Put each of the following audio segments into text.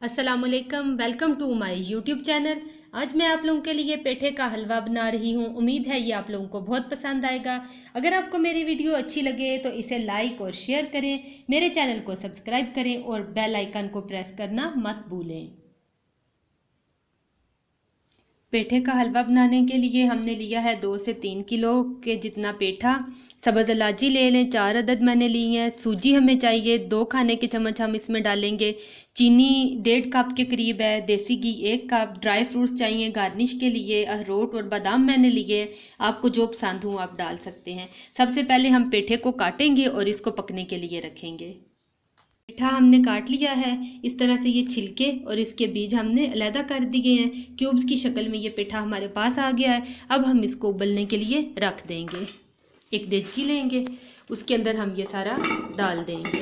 अस्सलामुअलैकुम, welcome to my YouTube channel. आज मैं आप लोगों के लिए पेठे का हलवा बना रही हूँ। उम्मीद है ये आप लोगों को बहुत पसंद आएगा। अगर आपको मेरी वीडियो अच्छी लगे तो इसे लाइक और शेयर करें, मेरे चैनल को सब्सक्राइब करें और बेल आइकन को प्रेस करना मत भूलें। पेठे का हलवा बनाने के लिए हमने लिया है 2 से 3 किलो के जितना पेठा। सब्ज़ इलायची ले लें, 4 अदद मैंने ली हैं। सूजी हमें चाहिए 2 खाने के चम्मच हम इसमें डालेंगे। चीनी 1.5 कप के करीब है। देसी घी 1 कप। ड्राई फ्रूट्स चाहिए गार्निश के लिए। अखरोट और बादाम मैंने लिए हैं। आपको जो पसंद हो आप डाल सकते हैं। सबसे पहले हम पेठे को काटेंगे और इसको पकने के लिए रखेंगे। पेठा हमने काट लिया है। इस तरह से ये छिलके और इसके बीज हमने अलहदा कर दिए हैं। क्यूब्स की शक्ल में ये पेठा हमारे पास आ गया है। अब हम इसको उबलने के लिए रख देंगे। एक देचकी लेंगे, उसके अंदर हम ये सारा डाल देंगे।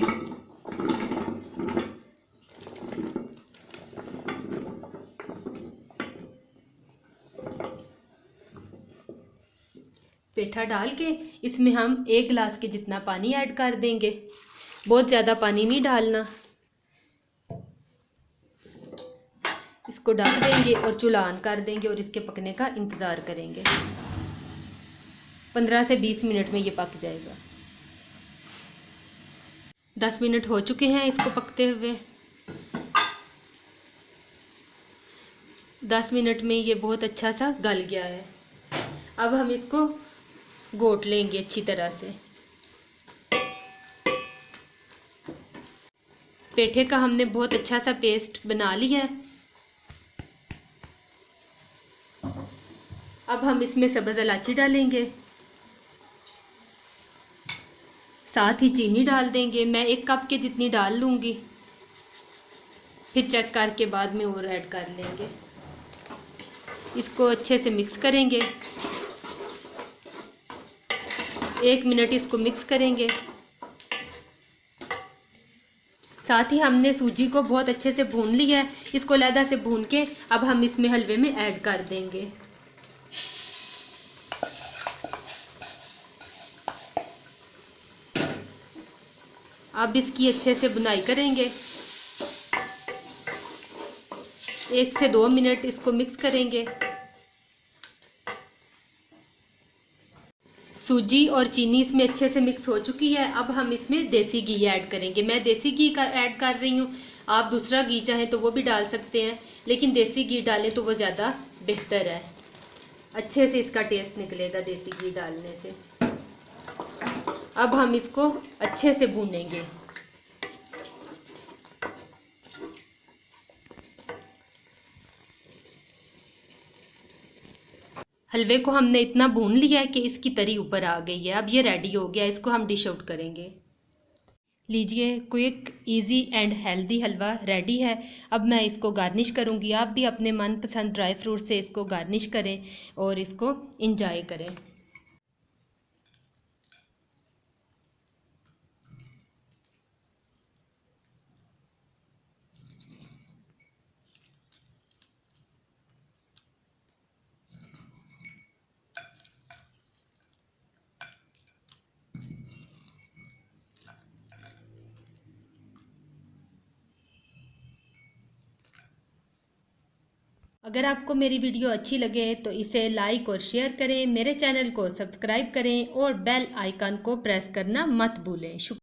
पेठा डाल के इसमें हम 1 गिलास के जितना पानी ऐड कर देंगे। बहुत ज़्यादा पानी नहीं डालना। इसको ढक देंगे और चूल्हा ऑन कर देंगे और इसके पकने का इंतज़ार करेंगे। 15 से 20 मिनट में ये पक जाएगा। 10 मिनट हो चुके हैं इसको पकते हुए। 10 मिनट में ये बहुत अच्छा सा गल गया है। अब हम इसको घोट लेंगे अच्छी तरह से। पेठे का हमने बहुत अच्छा सा पेस्ट बना लिया है। अब हम इसमें सब्ज़ इलायची डालेंगे, साथ ही चीनी डाल देंगे। मैं 1 कप के जितनी डाल लूँगी, फिर चेक करके बाद में और ऐड कर लेंगे। इसको अच्छे से मिक्स करेंगे। 1 मिनट इसको मिक्स करेंगे। साथ ही हमने सूजी को बहुत अच्छे से भून लिया है। इसको अलहदा से भून के अब हम इसमें हलवे में ऐड कर देंगे। अब इसकी अच्छे से बुनाई करेंगे। 1 से 2 मिनट इसको मिक्स करेंगे। सूजी और चीनी इसमें अच्छे से मिक्स हो चुकी है। अब हम इसमें देसी घी ऐड करेंगे। मैं देसी घी का ऐड कर रही हूँ। आप दूसरा घी चाहें तो वो भी डाल सकते हैं, लेकिन देसी घी डालें तो वो ज़्यादा बेहतर है। अच्छे से इसका टेस्ट निकलेगा देसी घी डालने से। अब हम इसको अच्छे से भूनेंगे। हलवे को हमने इतना भून लिया है कि इसकी तरी ऊपर आ गई है। अब ये रेडी हो गया। इसको हम डिश आउट करेंगे। लीजिए, quick easy and healthy halwa ready है। अब मैं इसको गार्निश करूँगी। आप भी अपने मनपसंद ड्राई फ्रूट से इसको गार्निश करें और इसको इंजॉय करें। अगर आपको मेरी वीडियो अच्छी लगे तो इसे लाइक और शेयर करें, मेरे चैनल को सब्सक्राइब करें और बेल आइकन को प्रेस करना मत भूलें। शुक्रिया।